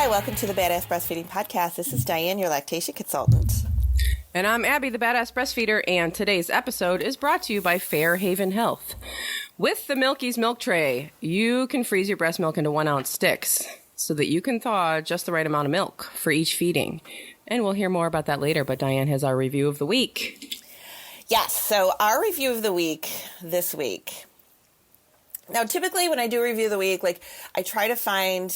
Hi, welcome to the Badass Breastfeeding Podcast. This is Dianne, your lactation consultant. And I'm Abby, the Badass Breastfeeder, and today's episode is brought to you by Fairhaven Health. With the Milky's Milk Tray, you can freeze your breast milk into 1-ounce sticks so that you can thaw just the right amount of milk for each feeding. And we'll hear more about that later, but Dianne has our review of the week. Yes, so our review of the week this week. Now, typically when I do a review of the week, I try to find...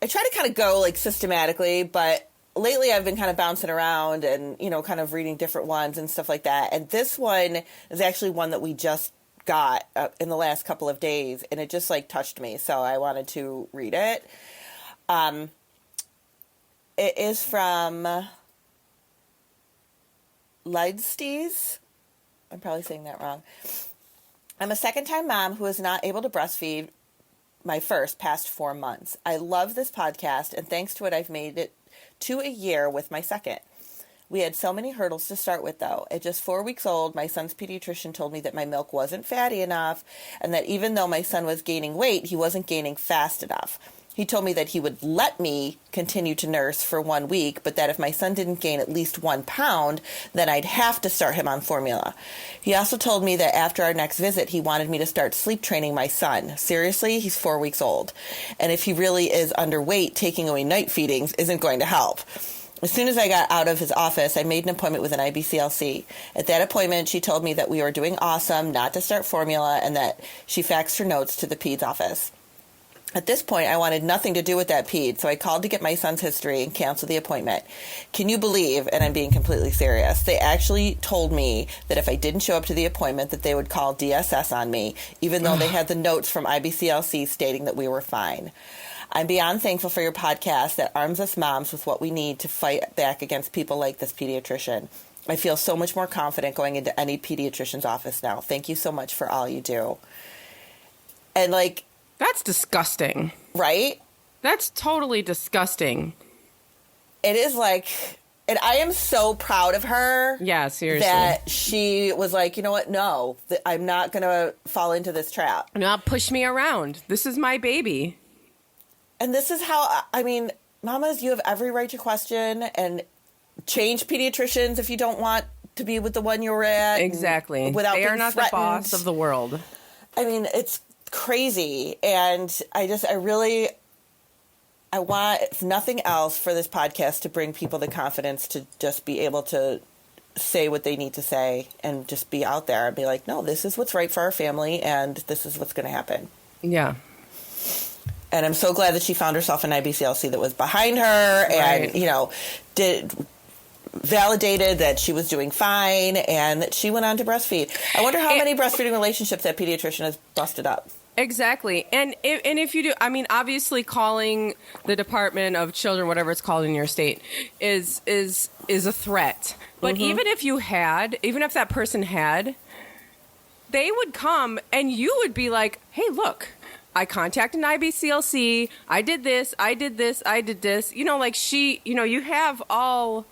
I try to kind of go systematically, but lately I've been kind of bouncing around and, kind of reading different ones and stuff like that. And this one is actually one that we just got in the last couple of days, and it just touched me. So I wanted to read it. It is from Leidstes. I'm probably saying that wrong. I'm a second-time mom who is not able to breastfeed my first past 4 months. I love this podcast, and thanks to it, I've made it to a year with my second. We had so many hurdles to start with, though. At just 4 weeks old, my son's pediatrician told me that my milk wasn't fatty enough, and that even though my son was gaining weight, he wasn't gaining fast enough. He told me that he would let me continue to nurse for 1 week, but that if my son didn't gain at least 1 pound, then I'd have to start him on formula. He also told me that after our next visit, he wanted me to start sleep training my son. Seriously, he's 4 weeks old. And if he really is underweight, taking away night feedings isn't going to help. As soon as I got out of his office, I made an appointment with an IBCLC. At that appointment, she told me that we were doing awesome, not to start formula, and that she faxed her notes to the peds office. At this point, I wanted nothing to do with that ped, so I called to get my son's history and cancel the appointment. Can you believe, and I'm being completely serious, they actually told me that if I didn't show up to the appointment that they would call DSS on me, even though they had the notes from IBCLC stating that we were fine. I'm beyond thankful for your podcast that arms us moms with what we need to fight back against people like this pediatrician. I feel so much more confident going into any pediatrician's office now. Thank you so much for all you do. And That's disgusting. Right? That's totally disgusting. It is and I am so proud of her. Yeah, seriously. That she was you know what? No, I'm not going to fall into this trap. Not push me around. This is my baby. And this is how, mamas, you have every right to question and change pediatricians if you don't want to be with the one you're at. Exactly. Without they being are not threatened. The boss of the world. It's crazy, and I want, if nothing else, for this podcast to bring people the confidence to just be able to say what they need to say and just be out there and be no, this is what's right for our family and this is what's going to happen. Yeah. And I'm so glad that she found herself an IBCLC that was behind her right. and validated that she was doing fine and that she went on to breastfeed. I wonder how many breastfeeding relationships that pediatrician has busted up. Exactly. And if you do, obviously calling the Department of Children, whatever it's called in your state, is a threat. But even if that person had, they would come and you would be like, hey, look, I contacted an IBCLC. I did this. I did this. I did this. You have all...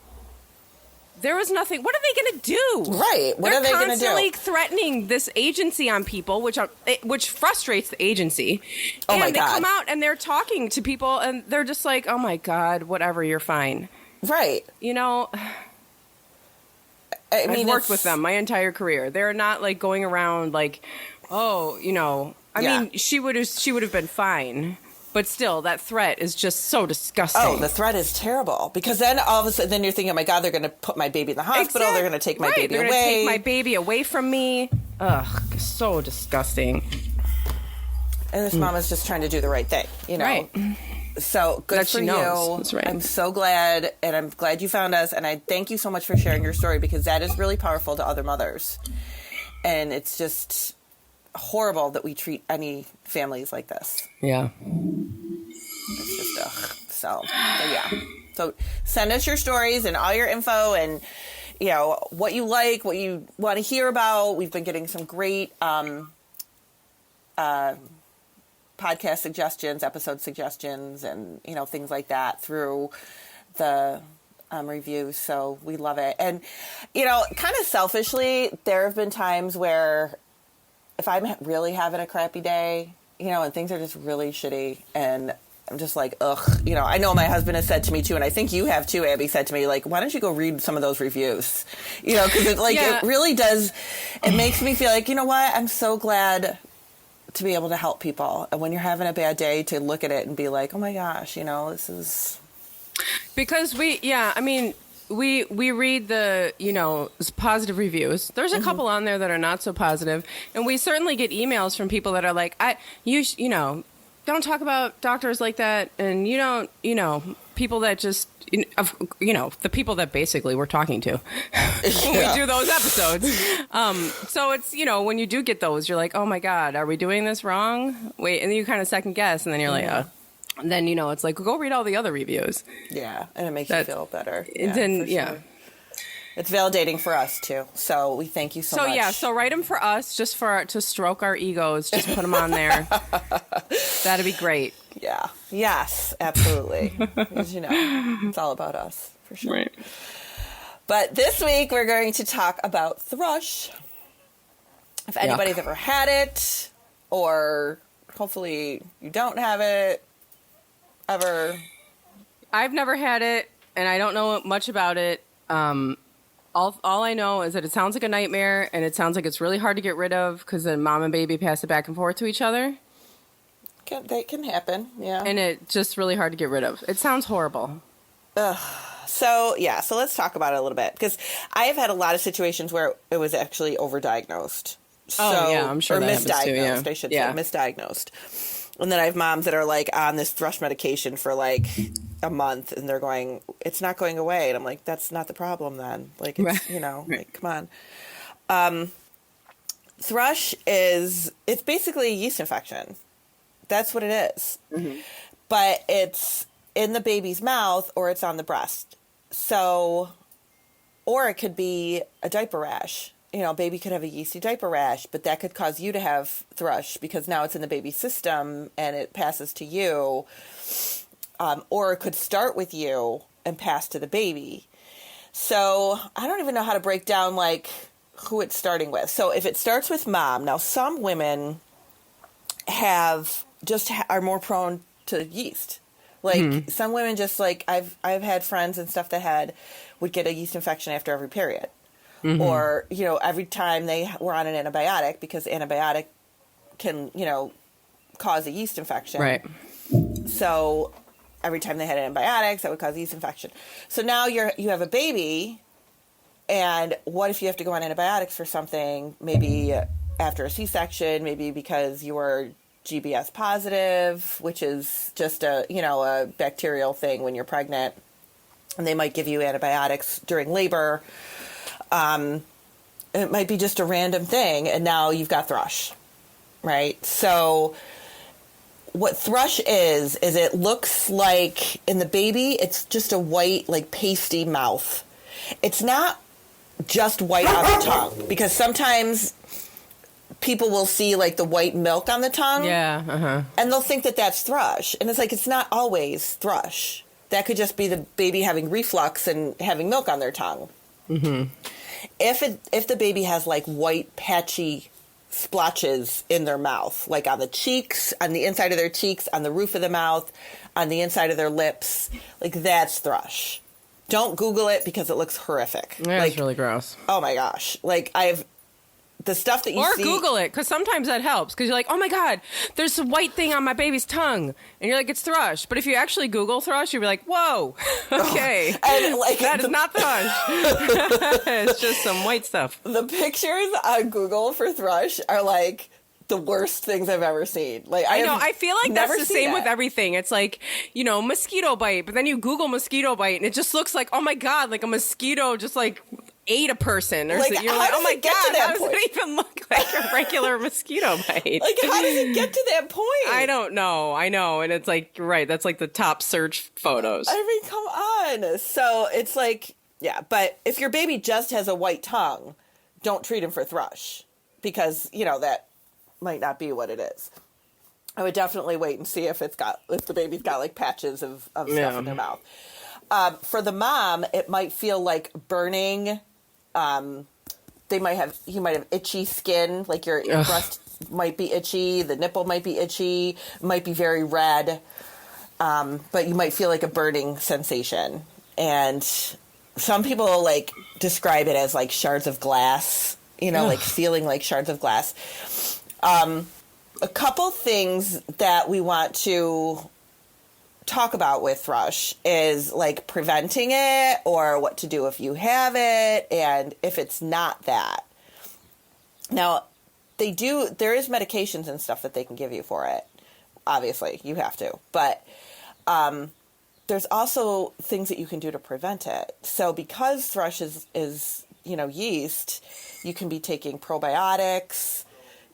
There was nothing. What are they going to do? Right. What are they going to do? They're constantly threatening this agency on people, which frustrates the agency. Oh, my God. And they come out and they're talking to people and they're just like, oh, my God, whatever, you're fine. Right. I've worked with them my entire career. They're not going around she would have been fine. But still, that threat is just so disgusting. Oh, the threat is terrible. Because then all of a sudden, you're thinking, oh my God, they're going to put my baby in the hospital. They're going to take my baby away. They're going to take my baby away from me. Ugh, so disgusting. And this mom is just trying to do the right thing, Right. So good for you. That's right. I'm so glad, and I'm glad you found us. And I thank you so much for sharing your story because that is really powerful to other mothers. And it's just horrible that we treat any families like this. Yeah. It's just so yeah. So send us your stories and all your info and what you like, what you want to hear about. We've been getting some great podcast suggestions, episode suggestions, and things like that through the reviews. So we love it. And kind of selfishly, there have been times where if I'm really having a crappy day, and things are just really shitty and I'm just like, ugh. You know, I know my husband has said to me too, and I think you have too, Abby, said to me, like, why don't you go read some of those reviews? You know, because it really does, it makes me feel like, you know what, I'm so glad to be able to help people. And when you're having a bad day, to look at it and be like, oh my gosh, you know, this is... Because we read the, you know, positive reviews. There's a couple on there that are not so positive. And we certainly get emails from people that are like, you know, don't talk about doctors like that. And you don't, you know, people that just, you know, the people that basically we're talking to when we do those episodes. So it's, you know, when you do get those, you're like, oh my God, are we doing this wrong? Wait, and then you kind of second guess, and then you're like, and then, you know, it's like, go read all the other reviews. Yeah, and it makes you feel better. Then, sure. It's validating for us, too. So we thank you so much. So, yeah, so write them for us, just to stroke our egos. Just put them on there. That'd be great. Yeah. Yes, absolutely. Because, you know, it's all about us, for sure. Right. But this week, we're going to talk about Thrush. If anybody's ever had it, or hopefully you don't have it, ever. I've never had it, and I don't know much about it. All I know is that it sounds like a nightmare, and it sounds like it's really hard to get rid of because then mom and baby pass it back and forth to each other. That can happen, yeah. And it's just really hard to get rid of. It sounds horrible. So let's talk about it a little bit, because I have had a lot of situations where it was actually overdiagnosed. I'm sure or that happens too, yeah. I should say, misdiagnosed. And then I have moms that are like on this thrush medication for like a month, and they're going, it's not going away. And I'm like, that's not the problem then. Like, it's, you know, like, come on. Thrush it's basically a yeast infection. That's what it is. Mm-hmm. But it's in the baby's mouth, or it's on the breast. So, or it could be a diaper rash. You know, baby could have a yeasty diaper rash, but that could cause you to have thrush because now it's in the baby's system and it passes to you. Or it could start with you and pass to the baby. So I don't even know how to break down, like, who it's starting with. So if it starts with mom, now some women are more prone to yeast. Like, some women just, like, I've had friends and stuff that would get a yeast infection after every period. Mm-hmm. Or, you know, every time they were on an antibiotic, because antibiotic can, you know, cause a yeast infection. Right. So every time they had antibiotics, that would cause a yeast infection. So now you have a baby, and what if you have to go on antibiotics for something, maybe after a C-section, maybe because you were GBS positive, which is just a bacterial thing when you're pregnant, and they might give you antibiotics during labor. It might be just a random thing, and now you've got thrush, right? So what thrush is it looks like, in the baby, it's just a white, like, pasty mouth. It's not just white on the tongue, because sometimes people will see, like, the white milk on the tongue. Yeah, and they'll think that that's thrush. And it's like, it's not always thrush. That could just be the baby having reflux and having milk on their tongue. Mm-hmm. If the baby has, like, white patchy splotches in their mouth, like on the cheeks, on the inside of their cheeks, on the roof of the mouth, on the inside of their lips, like, that's thrush. Don't Google it because it looks horrific. Yeah, like, it's really gross. Oh my gosh. Like, the stuff that you see. Or Google it, because sometimes that helps. Because you're like, oh my God, there's a white thing on my baby's tongue. And you're like, it's thrush. But if you actually Google thrush, you'll be like, whoa, okay. And, like, that is not thrush. It's just some white stuff. The pictures on Google for thrush are, like, the worst things I've ever seen. Like, I know. I feel like that's the same with everything. It's like, you know, mosquito bite. But then you Google mosquito bite, and it just looks like, oh my God, like a mosquito just, like, ate a person, or like, so you're like, oh my God, how does it even look like a regular mosquito bite? Like, how does it get to that point? I don't know. I know. And it's like, right, that's like the top search photos. I mean, come on. So it's like, yeah, but if your baby just has a white tongue, don't treat him for thrush, because, you know, that might not be what it is. I would definitely wait and see if the baby's got, like, patches of stuff in their mouth. For the mom, it might feel like burning. You might have itchy skin, like your breast might be itchy, the nipple might be itchy, might be very red. but you might feel like a burning sensation. And some people like describe it as like shards of glass, you know, Ugh. like feeling like shards of glass. A couple things that we want to talk about with thrush is like preventing it or what to do if you have it and if it's not that. Now, there is medications and stuff that they can give you for it. Obviously, you have to. But there's also things that you can do to prevent it. So because thrush is you know, yeast, you can be taking probiotics.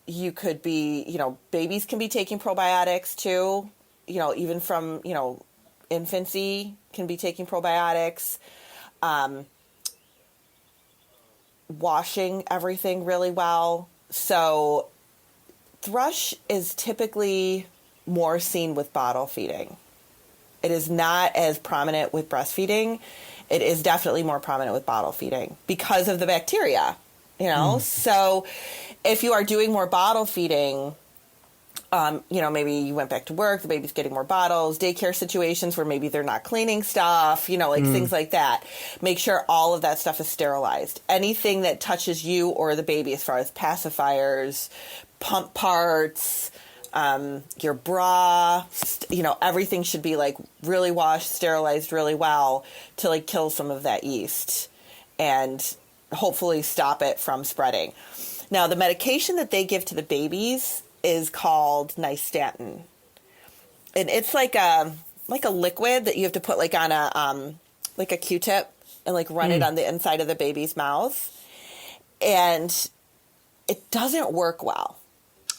You could be, you know, babies can be taking probiotics too. You know, even from, you know, infancy can be taking probiotics. Washing everything really well. So thrush is typically more seen with bottle feeding. It is not as prominent with breastfeeding. It is definitely more prominent with bottle feeding because of the bacteria, you know? So if you are doing more bottle feeding, you know, maybe you went back to work, the baby's getting more bottles, daycare situations where maybe they're not cleaning stuff, you know, like things like that. Make sure all of that stuff is sterilized. Anything that touches you or the baby as far as pacifiers, pump parts, your bra, you know, everything should be like really washed, sterilized really well to like kill some of that yeast and hopefully stop it from spreading. Now, the medication that they give to the babies is called nystatin. And it's like a liquid that you have to put like on a Q-tip and like run it on the inside of the baby's mouth. And it doesn't work well.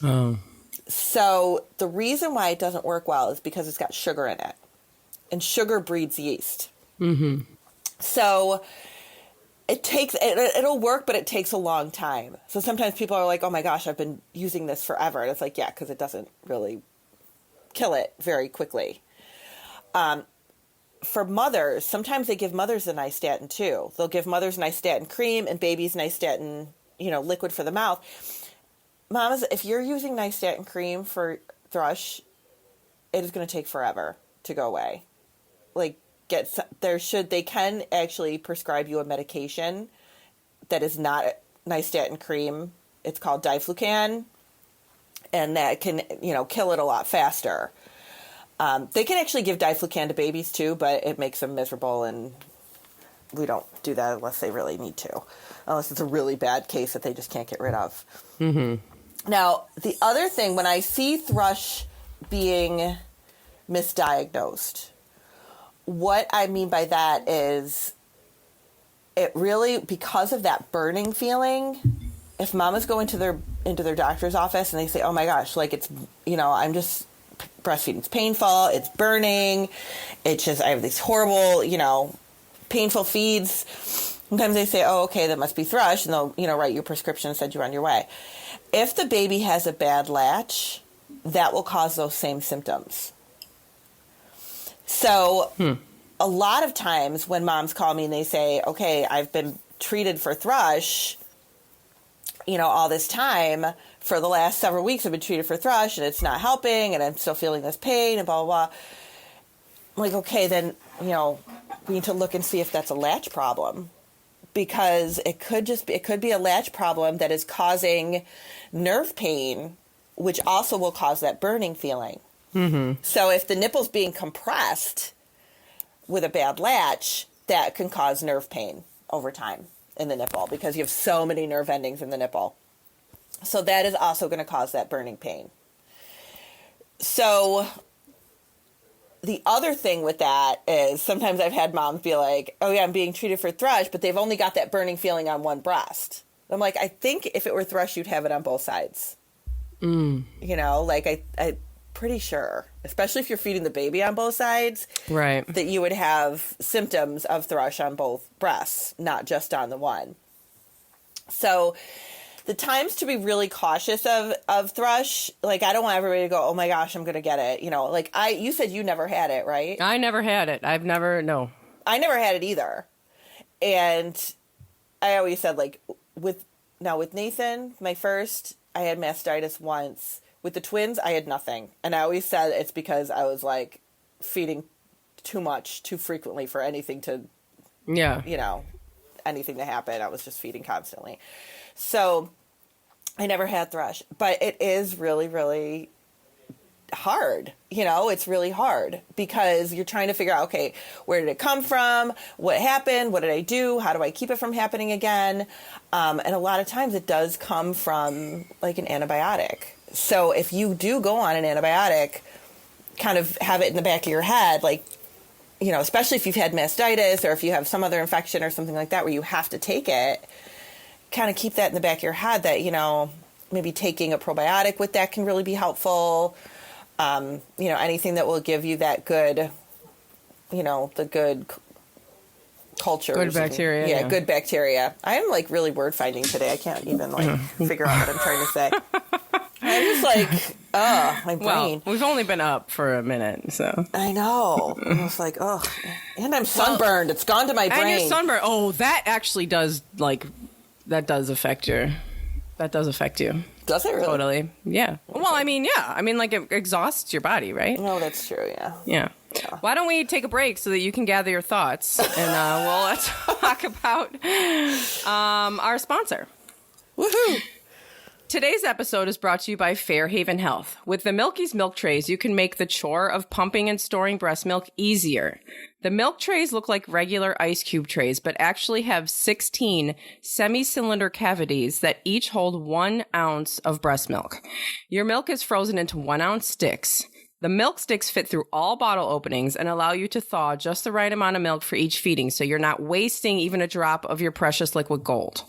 Oh. So the reason why it doesn't work well is because it's got sugar in it. And sugar breeds yeast. Mm-hmm. So it'll work, but it takes a long time. So sometimes people are like, oh my gosh, I've been using this forever. And it's like, yeah, because it doesn't really kill it very quickly. For mothers, sometimes they give mothers the nystatin too. They'll give mothers nystatin cream and babies nystatin, you know, liquid for the mouth. Mamas, if you're using nystatin cream for thrush, it is going to take forever to go away. Like, they can actually prescribe you a medication that is not nystatin cream. It's called diflucan, and that can, you know, kill it a lot faster. They can actually give diflucan to babies too, but it makes them miserable, and we don't do that unless they really need to, unless it's a really bad case that they just can't get rid of. Mm-hmm. Now, the other thing, when I see thrush being misdiagnosed, what I mean by that is it really, because of that burning feeling, if mamas go into their doctor's office and they say, oh my gosh, like it's, you know, I'm just breastfeeding, it's painful, it's burning, it's just, I have these horrible, you know, painful feeds. Sometimes they say, oh, okay, that must be thrush, and they'll, you know, write you a prescription and send you on your way. If the baby has a bad latch, that will cause those same symptoms. So a lot of times when moms call me and they say, okay, I've been treated for thrush, you know, all this time, for the last several weeks I've been treated for thrush and it's not helping and I'm still feeling this pain and blah, blah, blah. I'm like, okay, then, you know, we need to look and see if that's a latch problem. Because it could be a latch problem that is causing nerve pain, which also will cause that burning feeling. Mm-hmm. So if the nipple's being compressed with a bad latch, that can cause nerve pain over time in the nipple because you have so many nerve endings in the nipple. So that is also going to cause that burning pain. So the other thing with that is sometimes I've had moms be like, oh yeah, I'm being treated for thrush, but they've only got that burning feeling on one breast. I'm like, I think if it were thrush, you'd have it on both sides. You know, like I'm pretty sure, especially if you're feeding the baby on both sides, right, that you would have symptoms of thrush on both breasts, not just on the one. So the times to be really cautious of thrush, like I don't want everybody to go, oh my gosh, I'm going to get it. You know, like you said you never had it, right? I never had it. No. I never had it either. And I always said like with Nathan, my first, I had mastitis once. With the twins, I had nothing. And I always said it's because I was like, feeding too much, too frequently for anything to, anything to happen. I was just feeding constantly. So I never had Thrush, but it is really, really hard. It's really hard because you're trying to figure out, okay, where did it come from? What happened? What did I do? How do I keep it from happening again? And a lot of times it does come from like an antibiotic. So if you do go on an antibiotic, kind of have it in the back of your head, like, especially if you've had mastitis or if you have some other infection or something like that where you have to take it, kind of keep that in the back of your head that, maybe taking a probiotic with that can really be helpful. Anything that will give you that good, the good culture. Good bacteria. Good bacteria. I am like really word finding today. I can't even figure out what I'm trying to say. I'm just like, my brain. Well, we've only been up for a minute, so. I know. I was like, and I'm sunburned. It's gone to my brain. And you're sunburned. Oh, that actually does, that does affect you. Does it really? Totally. Yeah. Well, I mean, it exhausts your body, right? No, that's true, yeah. Yeah. Why don't we take a break so that you can gather your thoughts, and we'll talk about our sponsor. Woohoo! Today's episode is brought to you by Fairhaven Health. With the Milky's milk trays, you can make the chore of pumping and storing breast milk easier. The milk trays look like regular ice cube trays, but actually have 16 semi-cylinder cavities that each hold 1 ounce of breast milk. Your milk is frozen into 1 ounce sticks. The milk sticks fit through all bottle openings and allow you to thaw just the right amount of milk for each feeding, so you're not wasting even a drop of your precious liquid gold.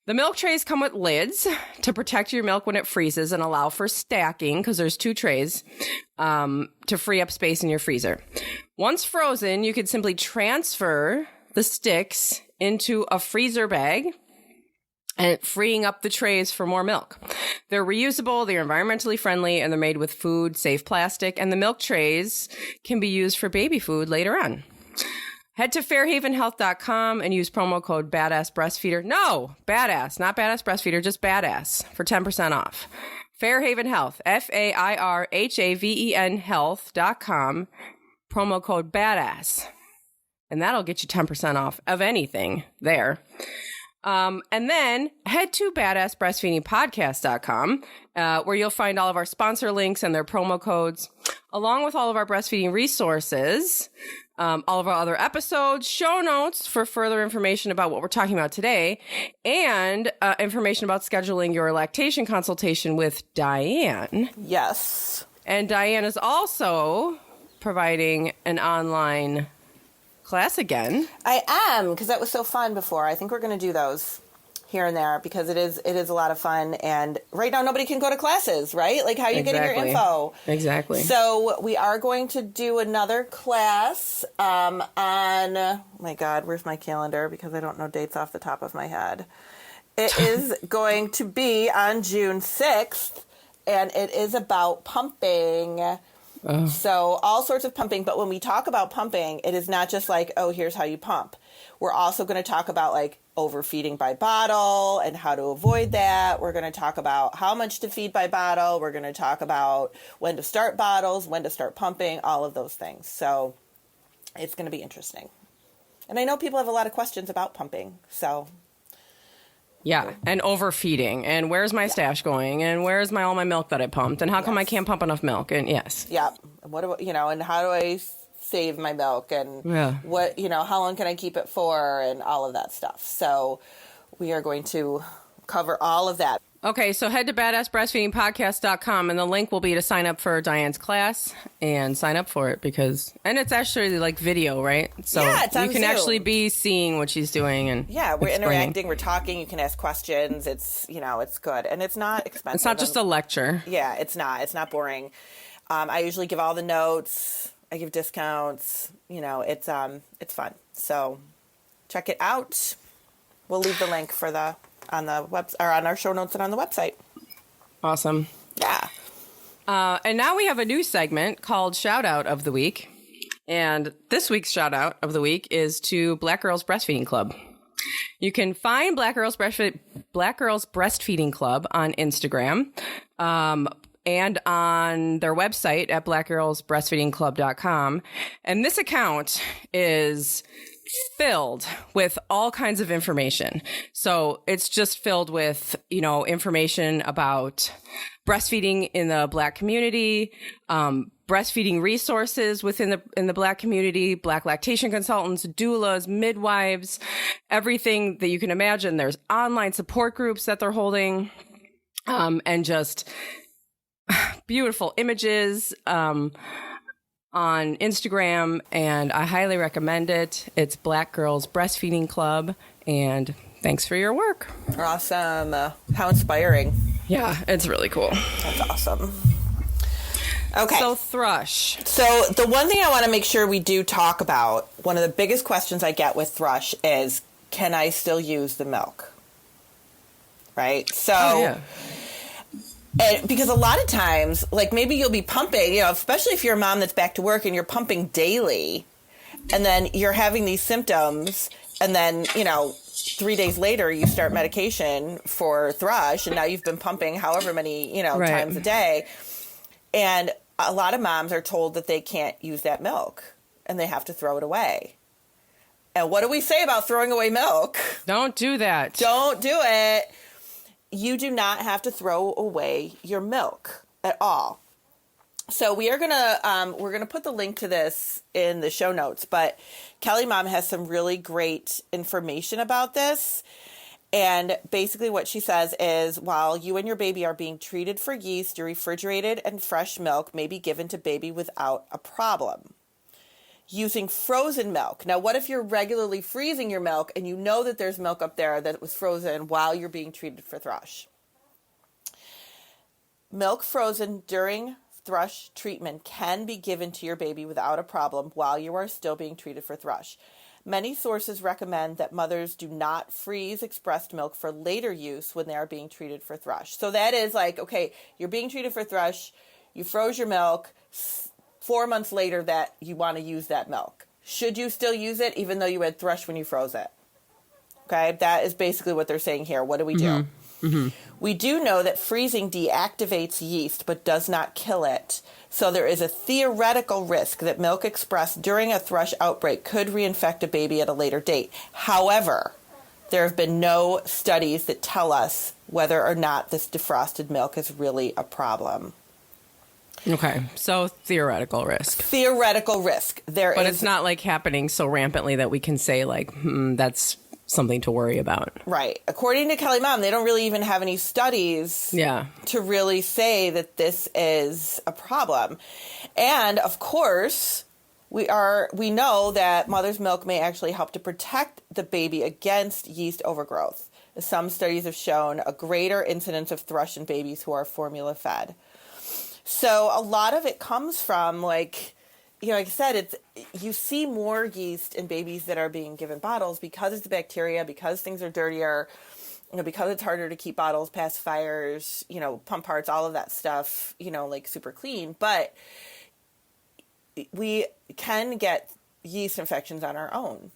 The milk trays come with lids to protect your milk when it freezes and allow for stacking, because there's 2 trays, to free up space in your freezer. Once frozen, you could simply transfer the sticks into a freezer bag and freeing up the trays for more milk. They're reusable, they're environmentally friendly, and they're made with food-safe plastic, and the milk trays can be used for baby food later on. Head to fairhavenhealth.com and use promo code Badass Breastfeeder. No, Badass, not Badass Breastfeeder, just Badass for 10% off. Fairhaven Health, FAIRHAVEN health.com, promo code Badass. And that'll get you 10% off of anything there. And then head to badassbreastfeedingpodcast.com, where you'll find all of our sponsor links and their promo codes, along with all of our breastfeeding resources, all of our other episodes, show notes for further information about what we're talking about today, and information about scheduling your lactation consultation with Dianne. Yes. And Dianne is also providing an online class again. I am, because that was so fun before. I think we're going to do those here and there because it is a lot of fun. And right now nobody can go to classes, right? Like, how are you getting your info? Exactly. So we are going to do another class on, oh my God, where's my calendar? Because I don't know dates off the top of my head. It is going to be on June 6th, and it is about pumping. So all sorts of pumping. But when we talk about pumping, it is not just like, oh, here's how you pump. We're also going to talk about like overfeeding by bottle and how to avoid that. We're going to talk about how much to feed by bottle. We're going to talk about when to start bottles, when to start pumping, all of those things. So it's going to be interesting. And I know people have a lot of questions about pumping. So yeah, and overfeeding, and where's my stash going, and where's all my milk that I pumped, and how come I can't pump enough milk, and yes. Yeah, what do and how do I save my milk, and what, how long can I keep it for, and all of that stuff. So we are going to cover all of that. Okay, so head to badassbreastfeedingpodcast.com, and the link will be to sign up for Dianne's class and sign up for it and it's actually like video, right? So yeah, it's on you can Zoom. Actually be seeing what she's doing and yeah, we're interacting, we're talking. You can ask questions. It's it's good, and it's not expensive. It's not just a lecture. Yeah, it's not boring. I usually give all the notes. I give discounts. It's fun. So check it out. We'll leave the link for on the web or on our show notes and on the website. Awesome. Yeah. And now we have a new segment called Shout Out of the Week. And this week's Shout Out of the Week is to Black Girls Breastfeeding Club. You can find Black Girls Breastfeeding Club on Instagram. and on their website at blackgirlsbreastfeedingclub.com. And this account is filled with all kinds of information. So it's just filled with, information about breastfeeding in the Black community, breastfeeding resources in the Black community, Black lactation consultants, doulas, midwives, everything that you can imagine. There's online support groups that they're holding, and just beautiful images on Instagram, and I highly recommend it. It's Black Girls Breastfeeding Club, and thanks for your work. Awesome. How inspiring. Yeah, it's really cool. That's awesome. Okay. So Thrush. So the one thing I want to make sure we do talk about, one of the biggest questions I get with Thrush is, can I still use the milk? Right? So, and because a lot of times, like maybe you'll be pumping, especially if you're a mom that's back to work and you're pumping daily, and then you're having these symptoms, and then, 3 days later you start medication for Thrush, and now you've been pumping however many, times a day. And a lot of moms are told that they can't use that milk and they have to throw it away. And what do we say about throwing away milk? Don't do that. Don't do it. You do not have to throw away your milk at all. So we're gonna put the link to this in the show notes, but Kellymom has some really great information about this. And basically what she says is, while you and your baby are being treated for yeast, your refrigerated and fresh milk may be given to baby without a problem. Using frozen milk. Now, what if you're regularly freezing your milk and you know that there's milk up there that was frozen while you're being treated for thrush? Milk frozen during thrush treatment can be given to your baby without a problem while you are still being treated for thrush. Many sources recommend that mothers do not freeze expressed milk for later use when they are being treated for thrush. So that is like, okay, you're being treated for thrush, you froze your milk, 4 months later that you want to use that milk. Should you still use it even though you had thrush when you froze it? Okay, that is basically what they're saying here. What do we do? Mm-hmm. We do know that freezing deactivates yeast but does not kill it. So there is a theoretical risk that milk expressed during a thrush outbreak could reinfect a baby at a later date. However, there have been no studies that tell us whether or not this defrosted milk is really a problem. Okay, so theoretical risk. Theoretical risk. But it's not like happening so rampantly that we can say like, that's something to worry about. Right. According to Kellymom, they don't really even have any studies to really say that this is a problem. And of course, we know that mother's milk may actually help to protect the baby against yeast overgrowth. Some studies have shown a greater incidence of thrush in babies who are formula fed. So a lot of it comes from like I said, you see more yeast in babies that are being given bottles because it's the bacteria, because things are dirtier, because it's harder to keep bottles, pacifiers, pump parts, all of that stuff, like super clean. But we can get yeast infections on our own.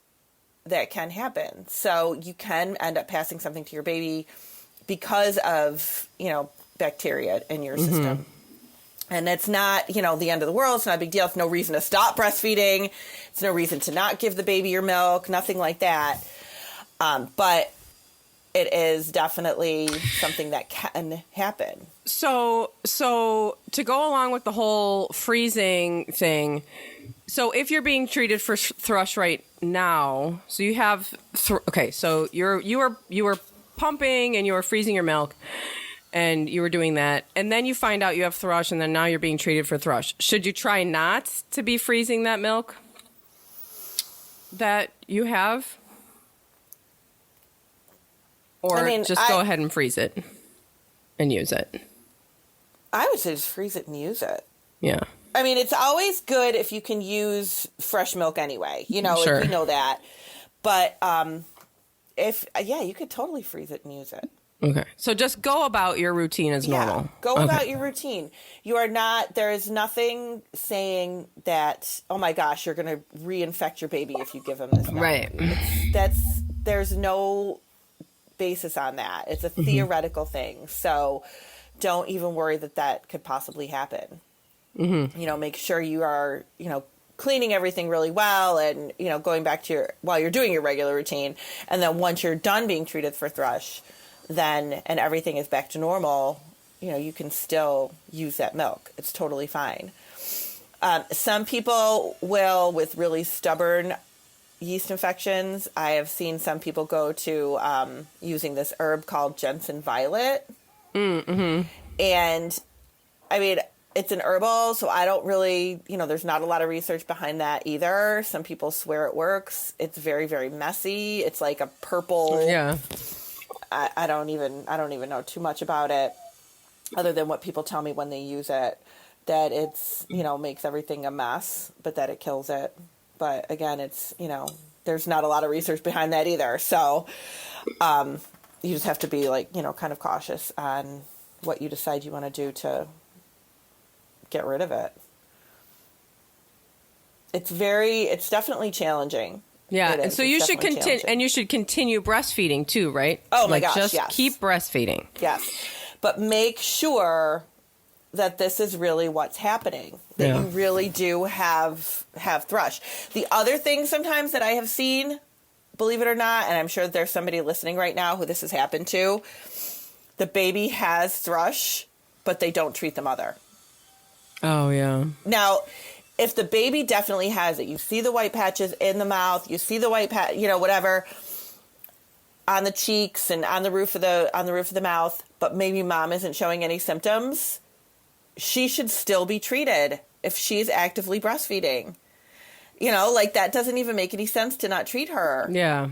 That can happen. So you can end up passing something to your baby because of, bacteria in your system. And it's not, the end of the world. It's not a big deal. It's no reason to stop breastfeeding. It's no reason to not give the baby your milk, nothing like that. But it is definitely something that can happen. So to go along with the whole freezing thing, so if you're being treated for thrush right now, so you have, so you were pumping and you were freezing your milk. And you were doing that, and then you find out you have thrush, and then now you're being treated for thrush. Should you try not to be freezing that milk that you have? Or go ahead and freeze it and use it? I would say just freeze it and use it. Yeah. I mean, it's always good if you can use fresh milk anyway, Sure. if you know that. But you could totally freeze it and use it. Okay. So just go about your routine as normal. Yeah, go about your routine. You are not, there is nothing saying that, oh my gosh, you're going to reinfect your baby if you give him this milk. Right. There's no basis on that. It's a theoretical thing. So don't even worry that could possibly happen. Make sure you are, cleaning everything really well and, going back to while you're doing your regular routine. And then once you're done being treated for thrush, and everything is back to normal, you can still use that milk. It's totally fine. Some people will, with really stubborn yeast infections, I have seen some people go to using this herb called Jensen Violet. And I mean, it's an herbal, so I don't really, there's not a lot of research behind that either. Some people swear it works. It's very, very messy. It's like a purple. Yeah. I don't even know too much about it, other than what people tell me when they use it, that it's, makes everything a mess, but that it kills it. But again, it's, there's not a lot of research behind that either. So you just have to be like, kind of cautious on what you decide you want to do to get rid of it. It's definitely challenging. Yeah, and so you should continue, and you should continue breastfeeding too, right? Oh my gosh, just yes. Keep breastfeeding. Yes, but make sure that this is really what's happening. That you really do have thrush. The other thing sometimes that I have seen, believe it or not, and I'm sure there's somebody listening right now who this has happened to, the baby has thrush, but they don't treat the mother. Oh, yeah. Now, if the baby definitely has it, you see the white patches in the mouth, you see the white whatever on the cheeks and on the roof of the mouth, but maybe mom isn't showing any symptoms, she should still be treated if she's actively breastfeeding. That doesn't even make any sense to not treat her. Yeah.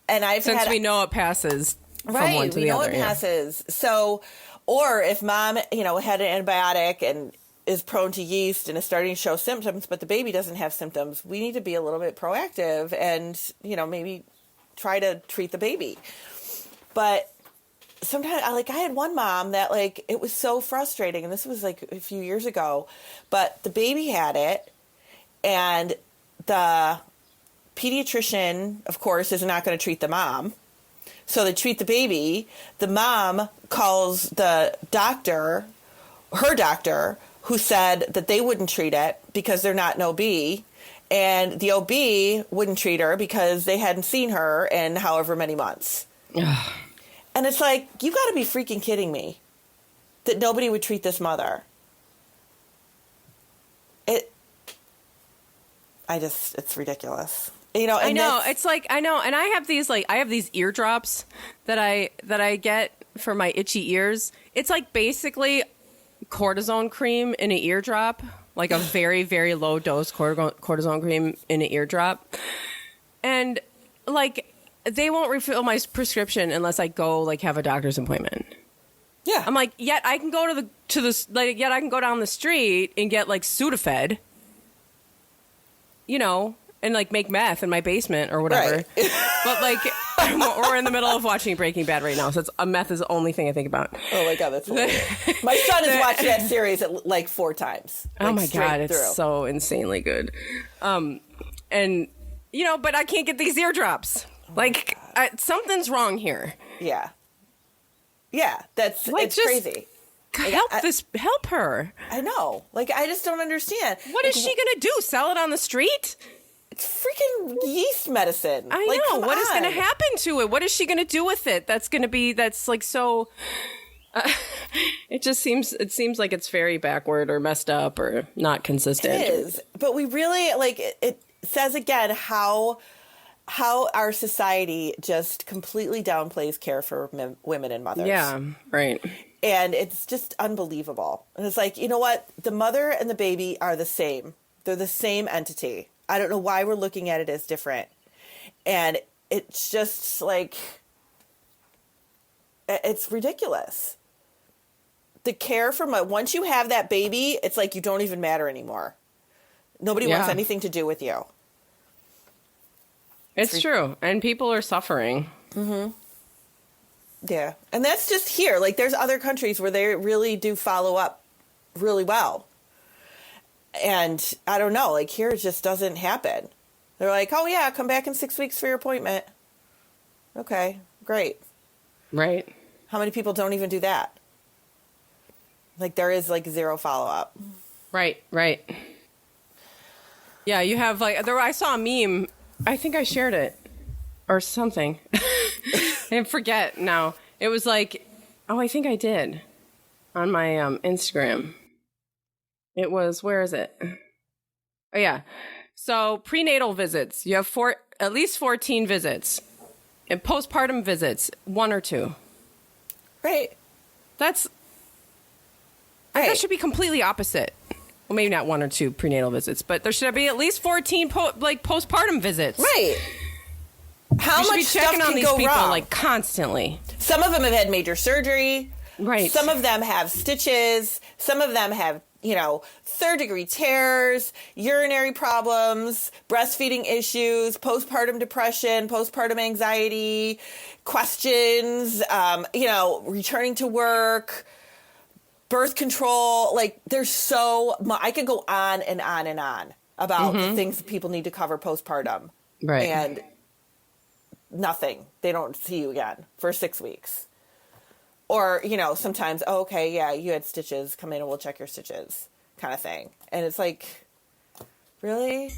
And since we know it passes from one to the other. Right, we know it passes. So, or if mom, had an antibiotic and is prone to yeast and is starting to show symptoms, but the baby doesn't have symptoms, we need to be a little bit proactive and, maybe try to treat the baby. But sometimes, I had one mom that, it was so frustrating, and this was, a few years ago, but the baby had it, and the pediatrician, of course, is not going to treat the mom. So they treat the baby. The mom calls the doctor, her doctor, who said that they wouldn't treat it because they're not an OB. And the OB wouldn't treat her because they hadn't seen her in however many months. And it's like, you got to be freaking kidding me that nobody would treat this mother. It's ridiculous. I know. It's I know. And I have these eardrops that I get for my itchy ears. It's basically cortisone cream in an eardrop, a very, very low dose cortisone cream in an eardrop. And they won't refill my prescription unless I go have a doctor's appointment. Yeah. I'm yet I can go yet I can go down the street and get Sudafed, and make meth in my basement or whatever. Right. But we're in the middle of watching Breaking Bad right now, so meth is the only thing I think about. Oh my God, that's hilarious. My son has watched that series 4 times. Oh my God, it's so insanely good. And but I can't get these eardrops. Something's wrong here. Yeah. Yeah, it's crazy. Help her. I know. I just don't understand. What is she going to do? Sell it on the street? It's freaking yeast medicine. I know. What is going to happen to it? What is she going to do with it? That's so... it seems like it's very backward or messed up or not consistent. It is. But we really, it says again how our society just completely downplays care for women and mothers. Yeah, right. And it's just unbelievable. And it's you know what? The mother and the baby are the same. They're the same entity. I don't know why we're looking at it as different. And it's just it's ridiculous. The care for once you have that baby, it's you don't even matter anymore. Nobody wants anything to do with you. It's true. And people are suffering. Mm-hmm. Yeah. And that's just here. There's other countries where they really do follow up really well. And I don't know, here it just doesn't happen. They're oh yeah, come back in 6 weeks for your appointment. Okay, great. Right. How many people don't even do that? Like there is like zero follow-up. Right. Yeah, you have like I saw a meme. I think I shared it or something. I forget now. It was like, oh, I think I did on my Instagram. It was, where is it? Oh yeah. So prenatal visits, you have at least 14 visits, and postpartum visits 1 or 2. Right. That Right. should be completely opposite. Well, maybe not 1 or 2 prenatal visits, but there should be at least 14 postpartum visits. Right. How You should much be stuff checking can on these go people wrong? like constantly. Some of them have had major surgery. Right. Some of them have stitches. Some of them have, third-degree tears, urinary problems, breastfeeding issues, postpartum depression, postpartum anxiety, questions, returning to work, birth control. Like, there's so much. I could go on and on and on about the things that people need to cover postpartum. Right. And nothing. They don't see you again for 6 weeks. Or, sometimes, oh, okay, yeah, you had stitches. Come in and we'll check your stitches kind of thing. And it's like, really?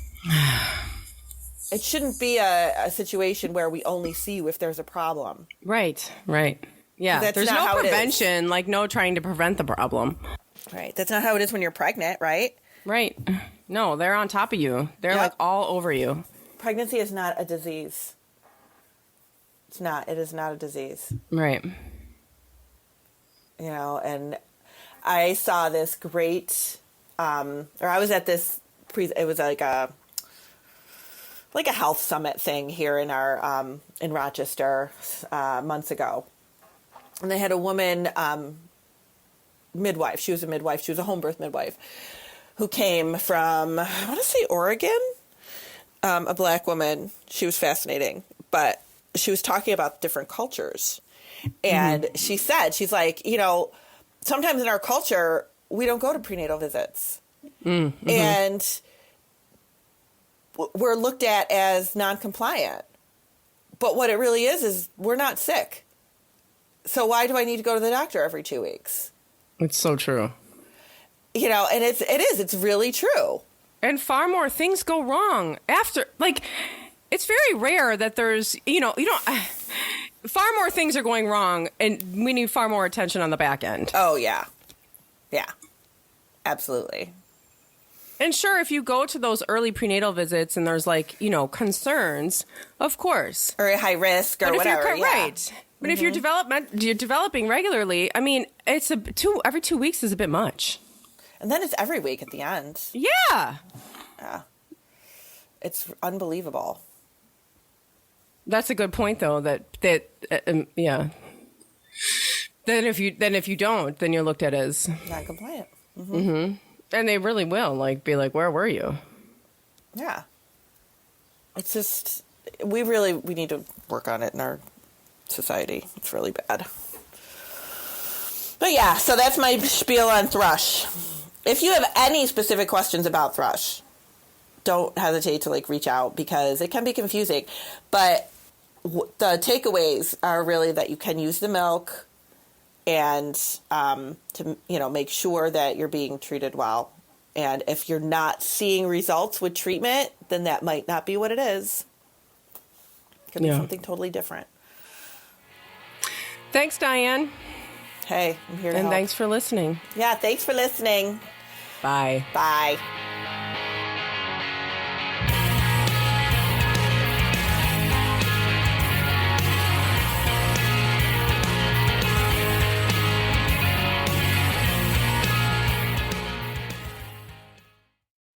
It shouldn't be a situation where we only see you if there's a problem. Right. Yeah, That's there's not no how it is. prevention, like no trying to prevent the problem. Right. That's not how it is when you're pregnant, right? Right. No, they're on top of you. They're Yep. like all over you. Pregnancy is not a disease. It's not. It is not a disease. Right. And I saw this great, or I was at this, it was like a health summit thing here in our, in Rochester, months ago. And they had a woman, midwife. She was a midwife. She was a home birth midwife who came from, I want to say Oregon, a black woman. She was fascinating, but she was talking about different cultures. And she said, she's like, sometimes in our culture, we don't go to prenatal visits. And we're looked at as non-compliant. But what it really is we're not sick. So why do I need to go to the doctor every 2 weeks? It's so true. And it's really true. And far more things go wrong after, like, it's very rare that there's, far more things are going wrong, and we need far more attention on the back end. Oh, yeah. Yeah. Absolutely. And sure, if you go to those early prenatal visits and there's concerns, of course. Or high risk or But whatever. Right. But if you're developing regularly, I mean, it's every 2 weeks is a bit much. And then it's every week at the end. Yeah. Yeah. It's unbelievable. That's a good point, though. Yeah. Then if you don't, then you're looked at as Not compliant. and they really will be like, where were you? Yeah. It's just, we need to work on it in our society. It's really bad. But yeah, so that's my spiel on Thrush. If you have any specific questions about Thrush, don't hesitate to reach out because it can be confusing. But the takeaways are really that you can use the milk and to make sure that you're being treated well. And if you're not seeing results with treatment, then that might not be what it is. It could be something totally different. Thanks, Dianne. Hey, I'm here to help. And thanks for listening. Yeah, thanks for listening. Bye. Bye.